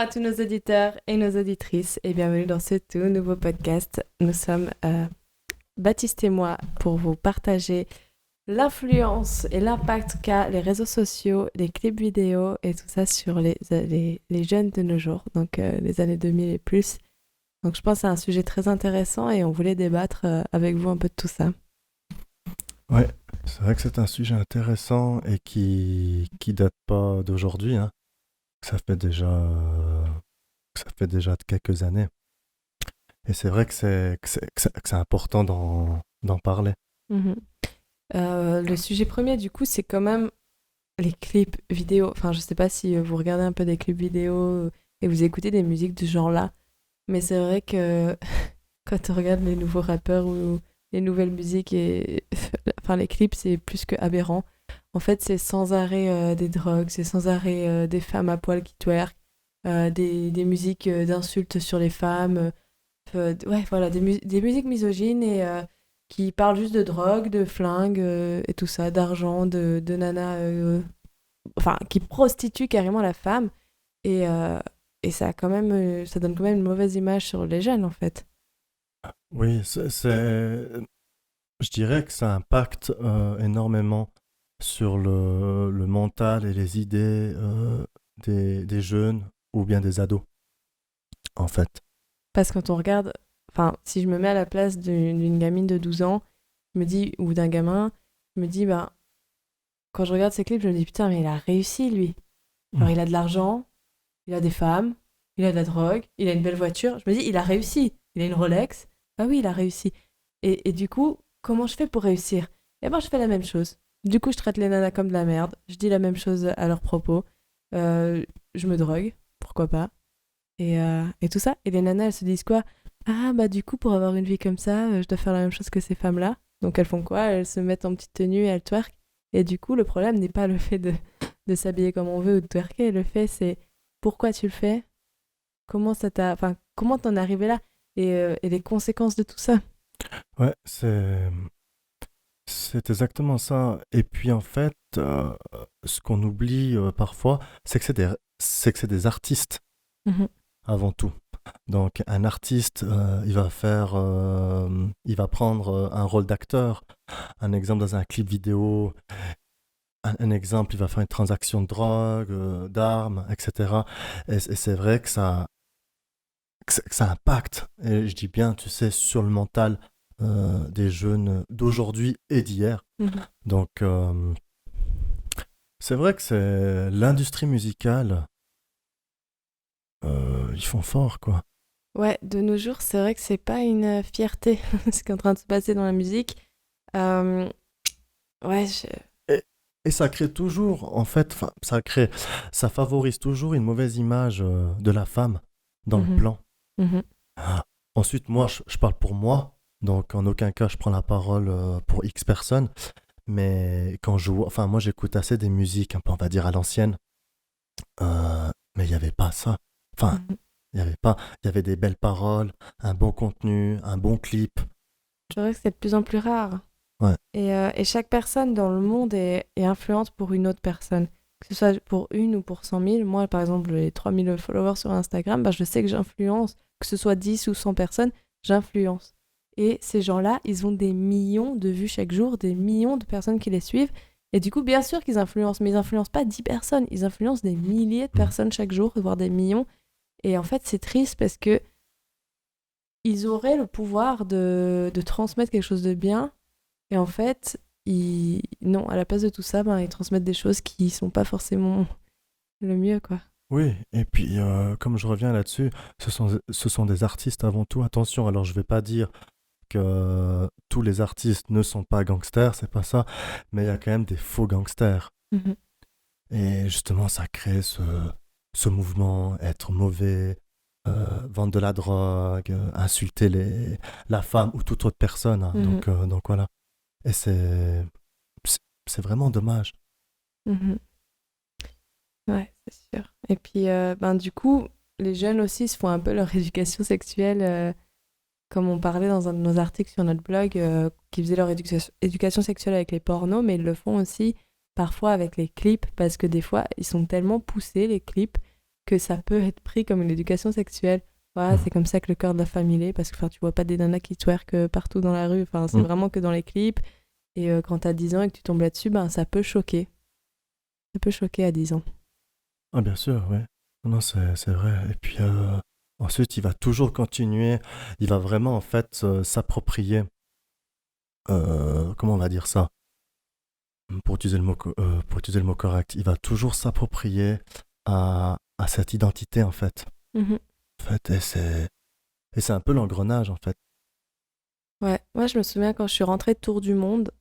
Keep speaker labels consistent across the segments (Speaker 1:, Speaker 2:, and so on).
Speaker 1: à tous nos auditeurs et nos auditrices et bienvenue dans ce tout nouveau podcast. Nous sommes Baptiste et moi pour vous partager l'influence et l'impact qu'a les réseaux sociaux, les clips vidéo et tout ça sur les jeunes de nos jours, donc les années 2000 et plus. Donc je pense que c'est un sujet très intéressant et on voulait débattre avec vous un peu de tout ça.
Speaker 2: Ouais, c'est vrai que c'est un sujet intéressant et qui date pas d'aujourd'hui, hein. Ça fait déjà quelques années. Et c'est vrai que c'est important d'en parler.
Speaker 1: Mhm. Le sujet premier du coup c'est quand même les clips vidéo. Enfin je sais pas si vous regardez un peu des clips vidéo et vous écoutez des musiques de ce genre-là. Mais c'est vrai que quand on regarde les nouveaux rappeurs ou les nouvelles musiques et enfin les clips, c'est plus que aberrant. En fait, c'est sans arrêt des drogues, c'est sans arrêt des femmes à poil qui twerk, des musiques d'insultes sur les femmes, ouais, voilà, des musiques misogynes et qui parlent juste de drogue, de flingue et tout ça, d'argent, de nanas, enfin, qui prostituent carrément la femme. Et, euh, et ça a quand même, ça donne quand même une mauvaise image sur les jeunes, en fait.
Speaker 2: Oui, je dirais que ça impacte énormément sur le mental et les idées des jeunes ou bien des ados, en fait.
Speaker 1: Parce que quand on regarde, enfin, si je me mets à la place d'une gamine de 12 ans, je me dis, ou d'un gamin, je me dis, ben, quand je regarde ces clips, je me dis, putain, mais il a réussi, lui. Genre, il a de l'argent, il a des femmes, il a de la drogue, il a une belle voiture. Je me dis, il a réussi. Il a une Rolex. Ah oui, il a réussi. Et du coup, comment je fais pour réussir? Eh ben, je fais la même chose. Du coup, je traite les nanas comme de la merde. Je dis la même chose à leurs propos. Je me drogue, pourquoi pas. Et tout ça. Et les nanas, elles se disent quoi? Ah, bah du coup, pour avoir une vie comme ça, je dois faire la même chose que ces femmes-là. Donc elles font quoi? Elles se mettent en petite tenue et elles twerk. Et du coup, le problème n'est pas le fait de s'habiller comme on veut ou de twerker. Le fait, c'est pourquoi tu le fais? Comment ça t'a... Enfin, comment t'en es arrivé là? Et les conséquences de tout ça.
Speaker 2: Ouais, c'est exactement ça. Et puis en fait, ce qu'on oublie parfois, c'est que c'est des artistes
Speaker 1: Mhm.
Speaker 2: avant tout. Donc un artiste, il va prendre un rôle d'acteur. Un exemple dans un clip vidéo, un exemple, il va faire une transaction de drogue, d'armes, etc. Et c'est vrai que ça impacte. Et je dis bien, tu sais, sur le mental des jeunes d'aujourd'hui et d'hier.
Speaker 1: Mhm.
Speaker 2: Donc c'est vrai que c'est l'industrie musicale, ils font fort, quoi.
Speaker 1: Ouais, de nos jours, c'est vrai que c'est pas une fierté ce qui est en train de se passer dans la musique. Euh, ouais,
Speaker 2: Et, et ça crée toujours, en fait, ça favorise toujours une mauvaise image de la femme dans le
Speaker 1: Mhm.
Speaker 2: plan.
Speaker 1: Mhm.
Speaker 2: Ah. Ensuite, moi, je parle pour moi, donc en aucun cas je prends la parole pour X personnes, mais enfin, moi j'écoute assez des musiques un peu, on va dire, à l'ancienne, mais il n'y avait pas ça. Enfin,
Speaker 1: Mhm.
Speaker 2: il n'y avait pas, il y avait des belles paroles, un bon contenu, un bon clip.
Speaker 1: C'est vrai que c'est de plus en plus rare.
Speaker 2: Ouais.
Speaker 1: Et chaque personne dans le monde est influente pour une autre personne. Que ce soit pour une ou pour 100 000. Moi, par exemple, les 3000 followers sur Instagram, bah, je sais que j'influence. Que ce soit 10 ou 100 personnes, j'influence. Et ces gens-là, ils ont des millions de vues chaque jour, des millions de personnes qui les suivent. Et du coup, bien sûr qu'ils influencent, mais ils influencent pas 10 personnes. Ils influencent des milliers de
Speaker 2: Mm.
Speaker 1: personnes chaque jour, voire des millions. Et en fait, c'est triste parce que ils auraient le pouvoir de transmettre quelque chose de bien et en fait, non, à la place de tout ça, ben, ils transmettent des choses qui sont pas forcément le mieux, quoi.
Speaker 2: Oui, et puis comme je reviens là-dessus, ce sont des artistes avant tout. Attention, alors je vais pas dire que tous les artistes ne sont pas gangsters, c'est pas ça, mais il y a quand même des faux gangsters.
Speaker 1: Mhm.
Speaker 2: Et justement, ça crée ce mouvement, être mauvais, vendre de la drogue, insulter la femme ou toute autre personne, hein.
Speaker 1: Mhm.
Speaker 2: Donc voilà. Et c'est c'est vraiment dommage.
Speaker 1: Mhm. Ouais, c'est sûr. Et puis, ben, du coup, les jeunes aussi se font un peu leur éducation sexuelle, comme on parlait dans un de nos articles sur notre blog, qui faisaient leur éducation sexuelle avec les pornos, mais ils le font aussi parfois avec les clips, parce que des fois, ils sont tellement poussés, les clips, que ça peut être pris comme une éducation sexuelle. Voilà, c'est comme ça que le corps de la femme il est, parce que tu vois pas des nanas qui twerkent partout dans la rue, c'est vraiment que dans les clips. Et quand t'as 10 ans et que tu tombes là-dessus, ça peut choquer. Ça peut choquer à 10 ans.
Speaker 2: Ah, bien sûr, oui. Non, c'est vrai. Et puis ensuite, il va toujours continuer. Il va vraiment, en fait, s'approprier. Comment on va dire ça? Pour utiliser le mot correct. Il va toujours s'approprier à cette identité, en fait.
Speaker 1: Mhm.
Speaker 2: En fait, et c'est un peu l'engrenage, en fait.
Speaker 1: Ouais, moi je me souviens quand je suis rentrée de Tour du Monde,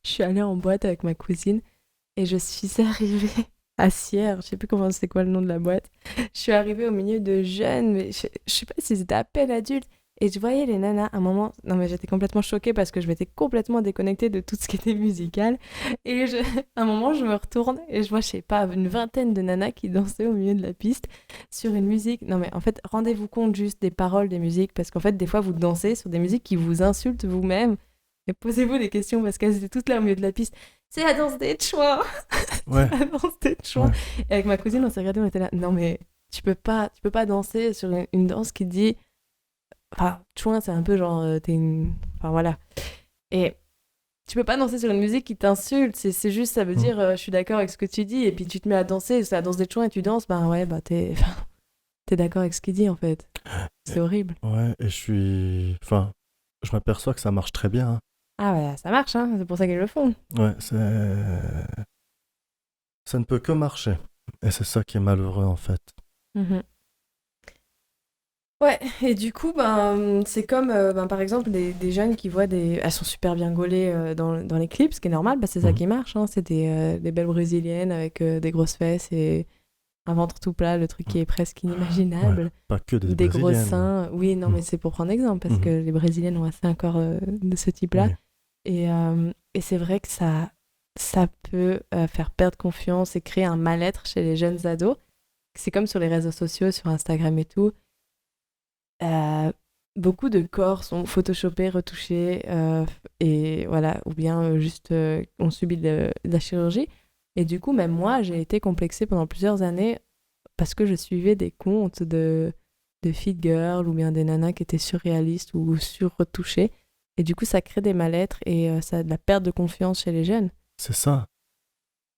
Speaker 1: je suis allée en boîte avec ma cousine et je suis arrivée à Sierre, je sais plus comment c'est quoi le nom de la boîte. Je suis arrivée au milieu de jeunes, mais je sais pas s'ils étaient à peine adultes. Et je voyais les nanas, à un moment, non mais j'étais complètement choquée parce que je m'étais complètement déconnectée de tout ce qui était musical. Et à un moment, je me retourne et je vois, je sais pas, une vingtaine de nanas qui dansaient au milieu de la piste sur une musique. Non mais en fait, rendez-vous compte juste des paroles des musiques parce qu'en fait, des fois, vous dansez sur des musiques qui vous insultent vous-même. Et posez-vous des questions parce qu'elles étaient toutes là au milieu de la piste. C'est la danse des chouins.
Speaker 2: Ouais.
Speaker 1: C'est la danse des chouins.
Speaker 2: Ouais.
Speaker 1: Et avec ma cousine, on s'est regardé, on était là. Non mais tu peux pas danser sur une danse qui dit. Enfin, chouin, c'est un peu genre. Enfin voilà. Et tu peux pas danser sur une musique qui t'insulte. C'est juste, ça veut dire je suis d'accord avec ce que tu dis. Et puis tu te mets à danser, c'est la danse des chouins et tu danses. Ouais, t'es d'accord avec ce qu'il dit en fait. C'est horrible.
Speaker 2: Ouais, et je m'aperçois que ça marche très bien. Hein.
Speaker 1: Ah ouais, ça marche, hein. C'est pour ça qu'ils le font.
Speaker 2: Ouais, ça ne peut que marcher. Et c'est ça qui est malheureux, en fait.
Speaker 1: Mhm. Ouais, et du coup, c'est comme, par exemple, des jeunes qui voient des... Elles sont super bien gaulées dans les clips, ce qui est normal, c'est ça qui marche, hein. C'est des belles brésiliennes avec des grosses fesses et un ventre tout plat, le truc qui est presque inimaginable.
Speaker 2: Ouais, pas que des
Speaker 1: Des gros
Speaker 2: brésiliennes.
Speaker 1: seins. Oui, non, mais c'est pour prendre exemple, parce que les brésiliennes ont assez un corps de ce type-là.
Speaker 2: Oui.
Speaker 1: Et c'est vrai que ça peut faire perdre confiance et créer un mal-être chez les jeunes ados. C'est comme sur les réseaux sociaux, sur Instagram et tout. Beaucoup de corps sont photoshopés, retouchés, et voilà, ou bien juste ont subi de la chirurgie. Et du coup, même moi, j'ai été complexée pendant plusieurs années parce que je suivais des comptes de fit girl ou bien des nanas qui étaient surréalistes ou sur-retouchées. Et du coup, ça crée des mal-être et ça a de la perte de confiance chez les jeunes.
Speaker 2: C'est ça.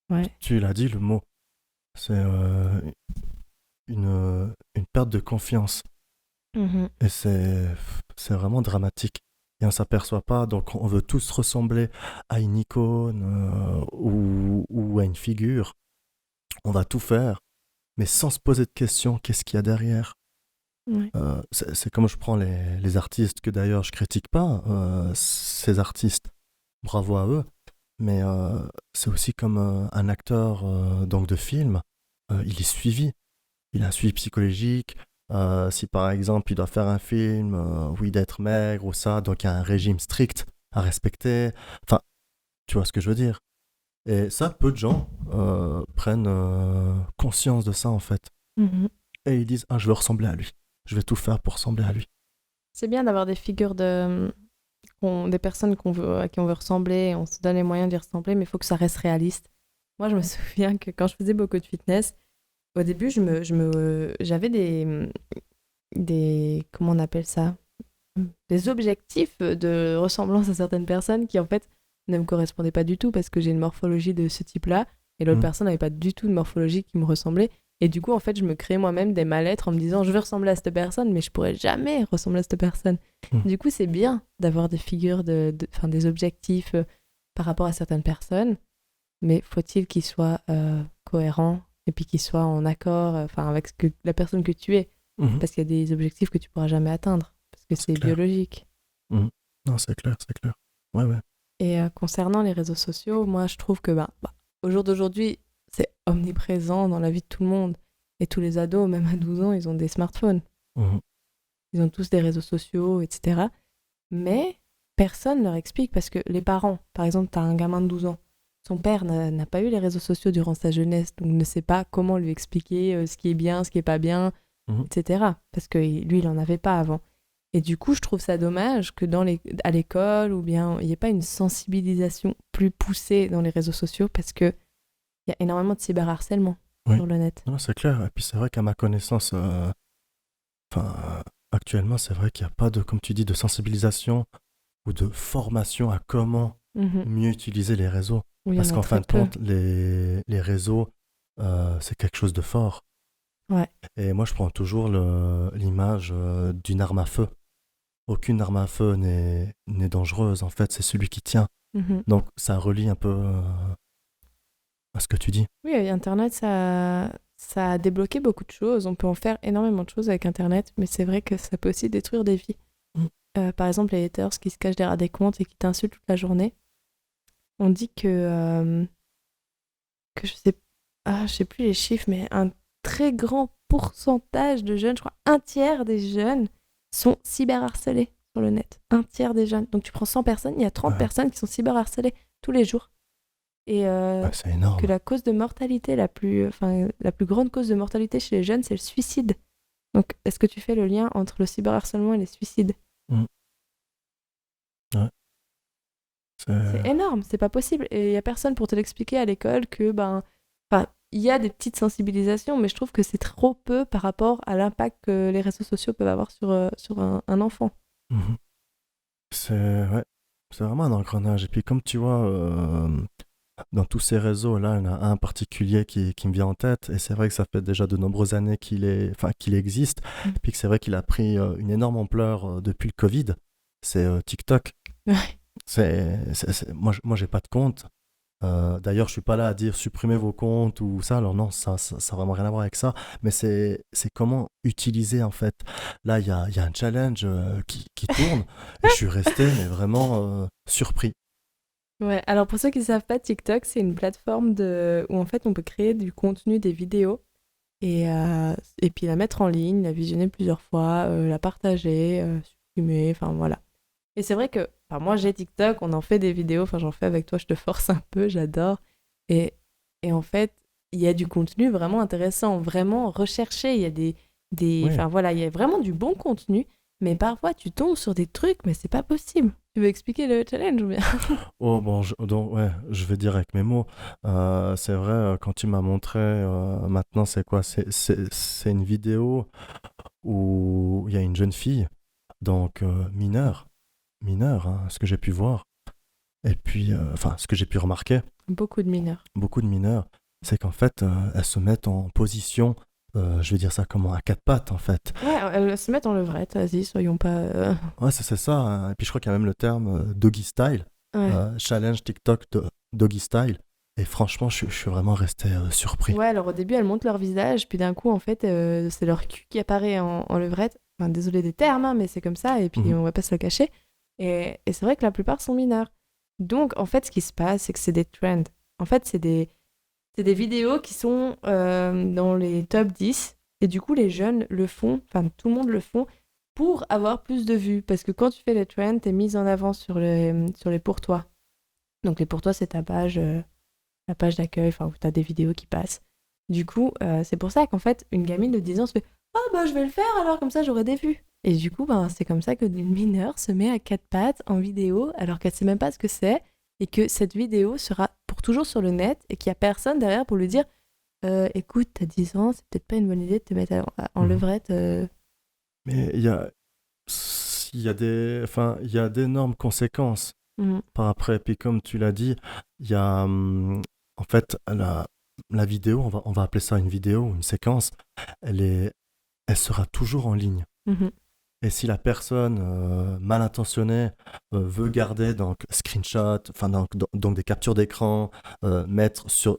Speaker 1: Ouais.
Speaker 2: Tu l'as dit, le mot. C'est une perte de confiance.
Speaker 1: Mm-hmm.
Speaker 2: Et c'est vraiment dramatique. Et on s'aperçoit pas, donc on veut tous ressembler à une icône ou à une figure. On va tout faire, mais sans se poser de questions, qu'est-ce qu'il y a derrière?
Speaker 1: Ouais.
Speaker 2: C'est comme je prends les artistes, que d'ailleurs je critique pas, ces artistes, bravo à eux, mais c'est aussi comme un acteur donc de film, il est suivi, il a un suivi psychologique. Si par exemple il doit faire un film où il doit être maigre ou ça, donc il y a un régime strict à respecter. Enfin, tu vois ce que je veux dire. Et ça, peu de gens prennent conscience de ça en fait.
Speaker 1: Mm-hmm.
Speaker 2: Et ils disent, ah, je veux ressembler à lui. Je vais tout faire pour ressembler à lui.
Speaker 1: C'est bien d'avoir des figures des personnes à qui on veut ressembler, on se donne les moyens d'y ressembler, mais il faut que ça reste réaliste. Moi, je me souviens que quand je faisais beaucoup de fitness, au début, j'avais comment on appelle ça? Des objectifs de ressemblance à certaines personnes qui, en fait, ne me correspondaient pas du tout parce que j'ai une morphologie de ce type-là et l'autre personne n'avait pas du tout de morphologie qui me ressemblait. Et du coup, en fait, je me créais moi-même des mal-être en me disant je veux ressembler à cette personne, mais je pourrais jamais ressembler à cette personne. Du coup, c'est bien d'avoir des figures, des objectifs par rapport à certaines personnes, mais faut-il qu'ils soient cohérents et puis qu'ils soient en accord avec la personne que tu es. Parce qu'il y a des objectifs que tu pourras jamais atteindre, parce que c'est biologique.
Speaker 2: Non, c'est clair, c'est clair. Ouais, ouais.
Speaker 1: Et concernant les réseaux sociaux, moi, je trouve que au jour d'aujourd'hui, c'est omniprésent dans la vie de tout le monde. Et tous les ados, même à 12 ans, ils ont des smartphones. Ils ont tous des réseaux sociaux, etc. Mais personne ne leur explique parce que les parents, par exemple, tu as un gamin de 12 ans, son père n'a pas eu les réseaux sociaux durant sa jeunesse, donc ne sait pas comment lui expliquer ce qui est bien, ce qui est pas bien, etc. Parce que lui, il en avait pas avant. Et du coup, je trouve ça dommage que à l'école, ou bien il n'y ait pas une sensibilisation plus poussée dans les réseaux sociaux parce qu'il y a énormément de cyberharcèlement.
Speaker 2: Oui.
Speaker 1: sur le net.
Speaker 2: Non, c'est clair. Et puis c'est vrai qu'à ma connaissance, actuellement, c'est vrai qu'il n'y a pas de, comme tu dis, de sensibilisation ou de formation à comment
Speaker 1: Mhm.
Speaker 2: mieux utiliser les réseaux.
Speaker 1: Oui, il y
Speaker 2: Parce
Speaker 1: en a
Speaker 2: qu'en fin
Speaker 1: très
Speaker 2: de
Speaker 1: peu.
Speaker 2: compte, les réseaux, c'est quelque chose de fort.
Speaker 1: Ouais.
Speaker 2: Et moi, je prends toujours l'image d'une arme à feu. Aucune arme à feu n'est dangereuse, en fait, c'est celui qui tient.
Speaker 1: Mhm.
Speaker 2: Donc, ça relie un peu à ce que tu dis.
Speaker 1: Oui, Internet, ça a débloqué beaucoup de choses. On peut en faire énormément de choses avec Internet, mais c'est vrai que ça peut aussi détruire des vies.
Speaker 2: Mm.
Speaker 1: Par exemple, les haters qui se cachent derrière des comptes et qui t'insultent toute la journée. On dit que je sais plus les chiffres, mais un très grand pourcentage de jeunes, je crois un tiers des jeunes, sont cyberharcelés sur le net. Un tiers des jeunes. Donc tu prends 100 personnes, il y a 30
Speaker 2: Ouais,
Speaker 1: personnes qui sont cyberharcelées tous les jours. Et
Speaker 2: ouais, c'est
Speaker 1: que
Speaker 2: énorme.
Speaker 1: la cause de mortalité, la plus grande cause de mortalité chez les jeunes, c'est le suicide. Donc est-ce que tu fais le lien entre le cyberharcèlement et les suicides?
Speaker 2: Mm. Ouais,
Speaker 1: C'est
Speaker 2: c'est...
Speaker 1: énorme, c'est pas possible. Et il y a personne pour te l'expliquer à l'école que, il y a des petites sensibilisations, mais je trouve que c'est trop peu par rapport à l'impact que les réseaux sociaux peuvent avoir sur un enfant.
Speaker 2: Mhm. Ouais, c'est vraiment un engrenage. Et puis, comme tu vois, dans tous ces réseaux-là, il y en a un particulier qui me vient en tête. Et c'est vrai que ça fait déjà de nombreuses années qu'il existe.
Speaker 1: Mm.
Speaker 2: Et puis que c'est vrai qu'il a pris une énorme ampleur depuis le Covid. C'est TikTok.
Speaker 1: Ouais.
Speaker 2: Moi, j'ai pas de compte. D'ailleurs, je suis pas là à dire supprimez vos comptes ou ça. Alors non, ça a vraiment rien à voir avec ça. Mais c'est comment utiliser en fait. Là, il y a un challenge qui tourne et je suis resté mais vraiment surpris.
Speaker 1: Ouais, alors pour ceux qui ne savent pas, TikTok, c'est une plateforme où en fait on peut créer du contenu, des vidéos, et puis la mettre en ligne, la visionner plusieurs fois, la partager, supprimer, enfin voilà. Et c'est vrai que moi j'ai TikTok, on en fait des vidéos, enfin j'en fais avec toi, je te force un peu, j'adore. Et, et en fait, il y a du contenu vraiment intéressant, vraiment recherché, il y a
Speaker 2: Oui.
Speaker 1: enfin voilà, il y a vraiment du bon contenu, mais parfois tu tombes sur des trucs, mais c'est pas possible. Tu veux expliquer le challenge ou bien?
Speaker 2: Oh bon, donc ouais, je vais dire avec mes mots. C'est vrai, quand tu m'as montré, maintenant c'est quoi? C'est une vidéo où il y a une jeune fille, donc mineure, hein, ce que j'ai pu voir. Et puis, enfin, ce que j'ai pu remarquer,
Speaker 1: Beaucoup de mineurs.
Speaker 2: beaucoup de mineurs, c'est qu'en fait, elles se mettent en position, je vais dire ça comment, à quatre pattes en fait.
Speaker 1: Ouais, elles se mettent en levrette, vas-y, soyons pas...
Speaker 2: Ouais, c'est ça, hein. Et puis je crois qu'il y a même le terme doggy style,
Speaker 1: Ouais.
Speaker 2: challenge TikTok doggy style. Et franchement, je suis vraiment resté surpris.
Speaker 1: Ouais, alors au début, elles montent leur visage, puis d'un coup, en fait, c'est leur cul qui apparaît en levrette. Enfin, désolé des termes, hein, mais c'est comme ça, et puis
Speaker 2: Mhm.
Speaker 1: on va pas se le cacher. Et c'est vrai que la plupart sont mineurs. Donc, en fait, ce qui se passe, c'est que c'est des trends. En fait, c'est des vidéos qui sont dans les top 10, et du coup, les jeunes le font, enfin, tout le monde le font, pour avoir plus de vues. Parce que quand tu fais les trends, t'es mise en avant sur les pour toi. Donc, les pour toi, c'est ta page. La page d'accueil, enfin où tu as des vidéos qui passent. Du coup, c'est pour ça qu'en fait, une gamine de 10 ans se fait «Ah bah je vais le faire alors, comme ça j'aurai des vues». Et du coup, ben, c'est comme ça que une mineure se met à quatre pattes en vidéo alors qu'elle sait même pas ce que c'est et que cette vidéo sera pour toujours sur le net et qu'il y a personne derrière pour lui dire écoute, t'as 10 ans, c'est peut-être pas une bonne idée de te mettre en
Speaker 2: Mhm.
Speaker 1: levrette.
Speaker 2: Mais il y a d'énormes conséquences
Speaker 1: Mhm.
Speaker 2: par après. Puis comme tu l'as dit, il y a en fait la vidéo, on va appeler ça une vidéo ou une séquence, elle sera toujours en ligne.
Speaker 1: Mhm.
Speaker 2: Et si la personne mal intentionnée veut garder donc screenshot, enfin donc des captures d'écran, mettre sur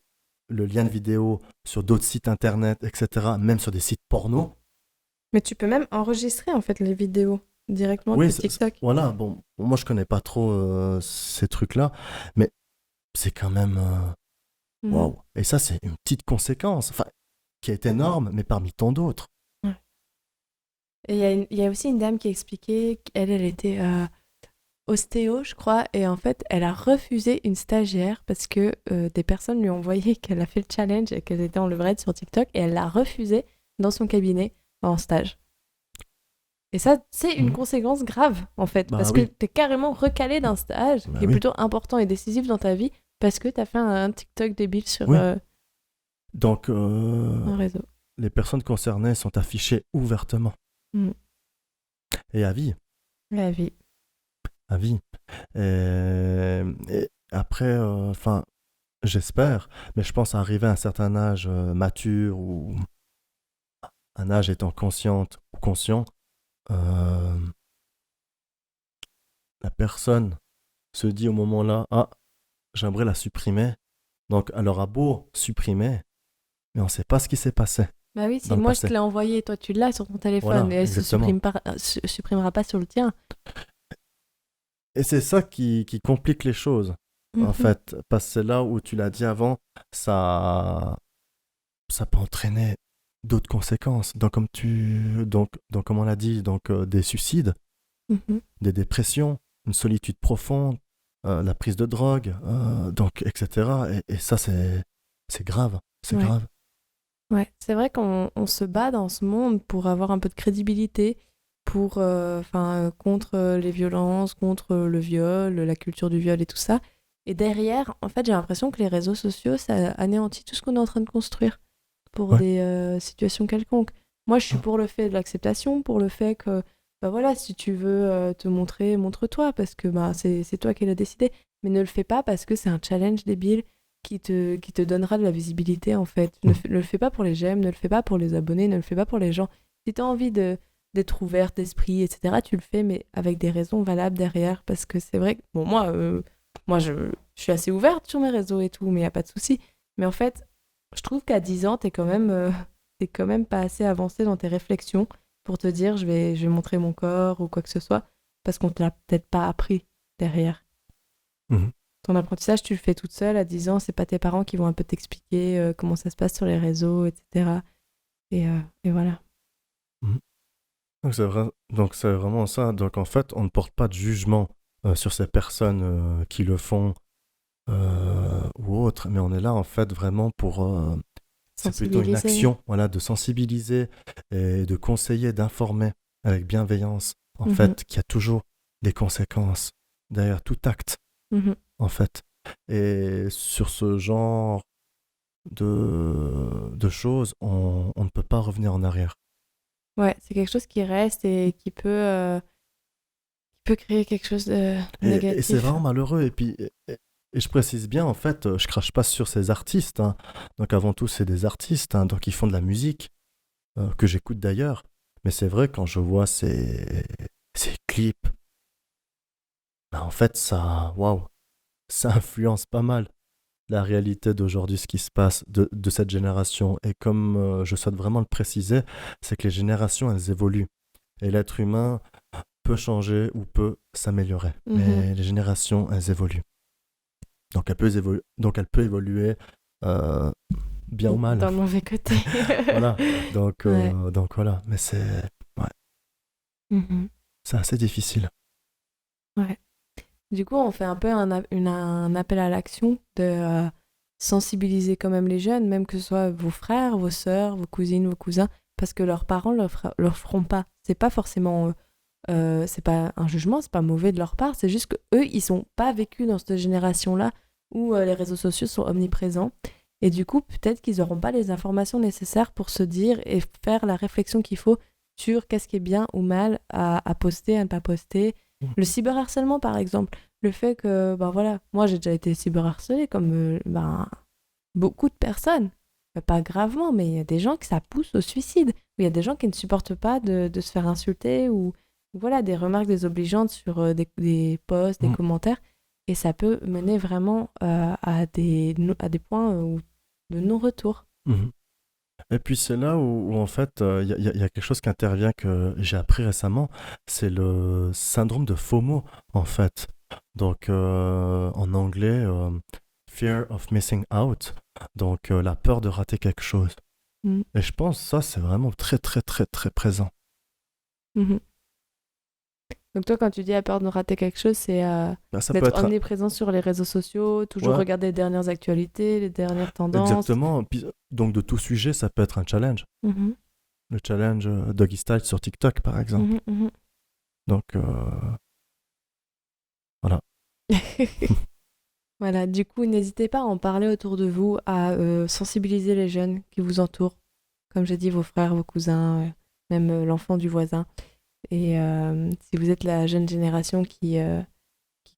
Speaker 2: le lien de vidéo sur d'autres sites internet, etc., même sur des sites porno.
Speaker 1: Mais tu peux même enregistrer en fait les vidéos directement
Speaker 2: Oui,
Speaker 1: de TikTok.
Speaker 2: voilà. Bon, moi je connais pas trop ces trucs-là, mais c'est quand même
Speaker 1: Mhm.
Speaker 2: waouh. Et ça, c'est une petite conséquence, enfin, qui est énorme, mais parmi tant d'autres.
Speaker 1: Ouais. Et il y a aussi une dame qui expliquait qu'elle, elle était ostéo, je crois, et en fait, elle a refusé une stagiaire parce que des personnes lui ont envoyé qu'elle a fait le challenge et qu'elle était en levrette sur TikTok, et elle l'a refusé dans son cabinet en stage. Et ça, c'est une
Speaker 2: Mhm.
Speaker 1: conséquence grave, en fait,
Speaker 2: Bah
Speaker 1: parce que
Speaker 2: oui,
Speaker 1: t'es carrément recalé d'un stage
Speaker 2: bah
Speaker 1: qui est
Speaker 2: oui,
Speaker 1: plutôt important et décisif dans ta vie parce que t'as fait un TikTok débile sur...
Speaker 2: oui. Donc,
Speaker 1: Un réseau.
Speaker 2: les personnes concernées sont affichées ouvertement
Speaker 1: Mm.
Speaker 2: et à vie.
Speaker 1: La vie.
Speaker 2: À vie. Et après, enfin, j'espère, mais je pense arriver à un certain âge mature ou un âge étant consciente ou conscient, euh, la personne se dit au moment-là, ah, j'aimerais la supprimer. Donc, elle aura beau supprimer, mais on ne sait pas ce qui s'est passé
Speaker 1: Bah oui, si
Speaker 2: dans le
Speaker 1: moi je te
Speaker 2: passé.
Speaker 1: l'ai envoyé, toi tu l'as sur ton téléphone
Speaker 2: Voilà,
Speaker 1: et elle se
Speaker 2: exactement.
Speaker 1: supprimera pas sur le tien.
Speaker 2: Et c'est ça qui complique les choses, en
Speaker 1: Mhm.
Speaker 2: fait, parce que c'est là où tu l'as dit avant, ça, ça peut entraîner d'autres conséquences. Donc, comme on l'a dit, donc, des suicides,
Speaker 1: Mhm.
Speaker 2: des dépressions, une solitude profonde, la prise de drogue, donc, etc. Et ça, c'est grave. C'est
Speaker 1: Ouais.
Speaker 2: grave.
Speaker 1: Ouais, c'est vrai qu'on se bat dans ce monde pour avoir un peu de crédibilité, pour, contre les violences, contre le viol, la culture du viol et tout ça. Et derrière, en fait, j'ai l'impression que les réseaux sociaux, ça anéantit tout ce qu'on est en train de construire pour
Speaker 2: Ouais.
Speaker 1: des situations quelconques. Moi, je suis pour le fait de l'acceptation, pour le fait que, bah voilà, si tu veux te montrer, montre-toi, parce que bah, c'est toi qui l'as décidé. Mais ne le fais pas parce que c'est un challenge débile qui te donnera de la visibilité en fait. Ne le fais pas pour les j'aime, ne le fais pas pour les abonnés, ne le fais pas pour les gens. Si tu as envie d'être ouverte d'esprit, etc., tu le fais, mais avec des raisons valables derrière. Parce que c'est vrai que, bon, moi je suis assez ouverte sur mes réseaux et tout, mais il n'y a pas de souci. Mais en fait, je trouve qu'à 10 ans, t'es quand même pas assez avancé dans tes réflexions pour te dire je vais montrer mon corps ou quoi que ce soit, parce qu'on te l'a peut-être pas appris derrière.
Speaker 2: Mhm.
Speaker 1: Ton apprentissage, tu le fais toute seule à 10 ans, c'est pas tes parents qui vont un peu t'expliquer comment ça se passe sur les réseaux, etc. Et voilà.
Speaker 2: Mhm. Donc c'est vraiment ça. Donc en fait, on ne porte pas de jugement sur ces personnes qui le font ou autres, mais on est là en fait vraiment pour... c'est plutôt une
Speaker 1: Sensibiliser.
Speaker 2: action, voilà, de sensibiliser et de conseiller, d'informer avec bienveillance, en
Speaker 1: Mhm,
Speaker 2: fait, qu'il y a toujours des conséquences derrière tout acte,
Speaker 1: mhm.
Speaker 2: en fait. Et sur ce genre de choses, on ne peut pas revenir en arrière.
Speaker 1: Ouais, c'est quelque chose qui reste et qui peut créer quelque chose de
Speaker 2: Et c'est
Speaker 1: négatif.
Speaker 2: vraiment malheureux. Et puis, et je précise bien, en fait, je crache pas sur ces artistes, hein. Donc avant tout, c'est des artistes, hein, donc ils font de la musique, que j'écoute d'ailleurs. Mais c'est vrai, quand je vois ces clips, ben, en fait, ça, waouh, ça influence pas mal la réalité d'aujourd'hui, ce qui se passe de cette génération. Et comme je souhaite vraiment le préciser, c'est que les générations, elles évoluent. Et l'être humain peut changer ou peut s'améliorer.
Speaker 1: Mhm.
Speaker 2: Mais les générations, elles évoluent. Donc elle peut évoluer euh, bien ou mal.
Speaker 1: Dans le mauvais côté.
Speaker 2: Voilà.
Speaker 1: Ouais.
Speaker 2: Donc voilà. Mais ouais,
Speaker 1: Mhm.
Speaker 2: c'est assez difficile.
Speaker 1: Ouais. Du coup, on fait un peu un appel à l'action de sensibiliser quand même les jeunes, même que ce soit vos frères, vos sœurs, vos cousines, vos cousins, parce que leurs parents leur feront pas. C'est pas forcément, c'est pas un jugement, c'est pas mauvais de leur part, c'est juste que eux, ils sont pas vécus dans cette génération-là où les réseaux sociaux sont omniprésents. Et du coup, peut-être qu'ils n'auront pas les informations nécessaires pour se dire et faire la réflexion qu'il faut sur qu'est-ce qui est bien ou mal à poster, à ne pas poster. Le cyberharcèlement, par exemple, le fait que, ben voilà, moi j'ai déjà été cyberharcelée comme beaucoup de personnes. Pas gravement, mais il y a des gens que ça pousse au suicide. Il y a des gens qui ne supportent pas de se faire insulter ou voilà, des remarques désobligeantes sur des posts, des
Speaker 2: Mm.
Speaker 1: commentaires. Et ça peut mener vraiment à des points de non-retour.
Speaker 2: Mhm. Et puis c'est là où en fait, il y a quelque chose qui intervient que j'ai appris récemment, c'est le syndrome de FOMO, en fait. Donc en anglais, Fear of Missing Out, donc la peur de rater quelque chose.
Speaker 1: Mm.
Speaker 2: Et je pense que ça, c'est vraiment très très très très présent.
Speaker 1: Mhm. Donc toi, quand tu dis à peur de rater quelque chose, c'est
Speaker 2: Là, ça peut
Speaker 1: d'être
Speaker 2: être...
Speaker 1: omniprésent sur les réseaux sociaux, toujours
Speaker 2: Ouais,
Speaker 1: regarder les dernières actualités, les dernières tendances.
Speaker 2: exactement. Puis, donc de tout sujet, ça peut être un challenge.
Speaker 1: Mhm,
Speaker 2: Le challenge Doggy Style sur TikTok, par exemple.
Speaker 1: mhm, mhm.
Speaker 2: Donc voilà.
Speaker 1: Voilà, du coup, n'hésitez pas à en parler autour de vous, à sensibiliser les jeunes qui vous entourent. Comme j'ai dit, vos frères, vos cousins, même l'enfant du voisin. Et si vous êtes la jeune génération qui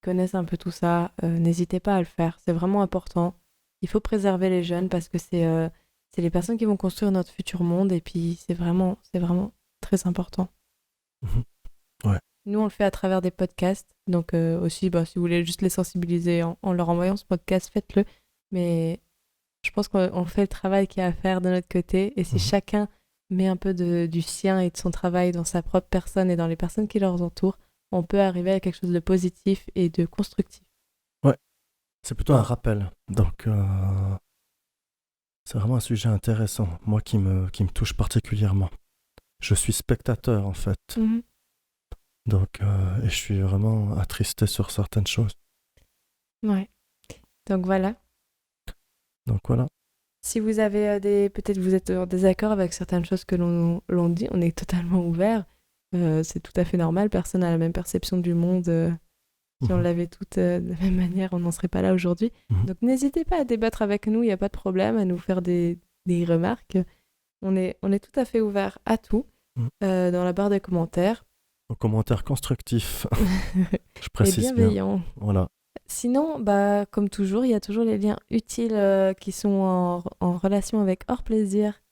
Speaker 1: connaissent un peu tout ça, n'hésitez pas à le faire. C'est vraiment important. Il faut préserver les jeunes parce que c'est les personnes qui vont construire notre futur monde et puis c'est vraiment très important.
Speaker 2: Mhm. Ouais.
Speaker 1: Nous, on le fait à travers des podcasts. Donc aussi, bah, si vous voulez juste les sensibiliser en leur envoyant ce podcast, faites-le. Mais je pense qu'on fait le travail qu'il y a à faire de notre côté. Et si
Speaker 2: Mhm.
Speaker 1: chacun met un peu du sien et de son travail dans sa propre personne et dans les personnes qui leur entourent, on peut arriver à quelque chose de positif et de constructif.
Speaker 2: Ouais, c'est plutôt un rappel. Donc, c'est vraiment un sujet intéressant, moi qui me touche particulièrement. Je suis spectateur en fait.
Speaker 1: Mhm.
Speaker 2: Donc, et je suis vraiment attristé sur certaines choses.
Speaker 1: Ouais. Donc voilà.
Speaker 2: Donc voilà.
Speaker 1: Si vous avez peut-être vous êtes en désaccord avec certaines choses que l'on dit, on est totalement ouvert. C'est tout à fait normal. Personne n'a la même perception du monde. Si on
Speaker 2: Mhm.
Speaker 1: l'avait toutes de la même manière, on n'en serait pas là aujourd'hui.
Speaker 2: Mhm.
Speaker 1: Donc n'hésitez pas à débattre avec nous, il n'y a pas de problème, à nous faire des remarques. On est tout à fait ouvert à tout
Speaker 2: Mhm.
Speaker 1: dans la barre des commentaires.
Speaker 2: Aux commentaires constructifs, je
Speaker 1: Et
Speaker 2: précise bien.
Speaker 1: bienveillant.
Speaker 2: Voilà.
Speaker 1: Sinon, bah, comme toujours, il y a toujours les liens utiles qui sont en relation avec Hors Plaisir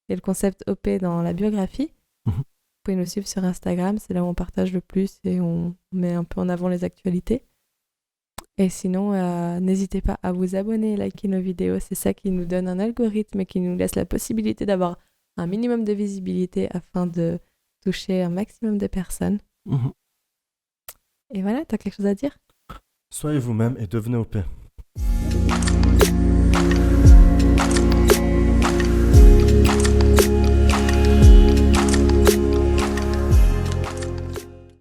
Speaker 1: et le concept OP dans la biographie.
Speaker 2: Mhm.
Speaker 1: Vous pouvez nous suivre sur Instagram, c'est là où on partage le plus et on met un peu en avant les actualités. Et sinon, n'hésitez pas à vous abonner et liker nos vidéos. C'est ça qui nous donne un algorithme et qui nous laisse la possibilité d'avoir un minimum de visibilité afin de toucher un maximum de personnes.
Speaker 2: Mhm.
Speaker 1: Et voilà, t'as quelque chose à dire ?
Speaker 2: Soyez vous-même et devenez OP.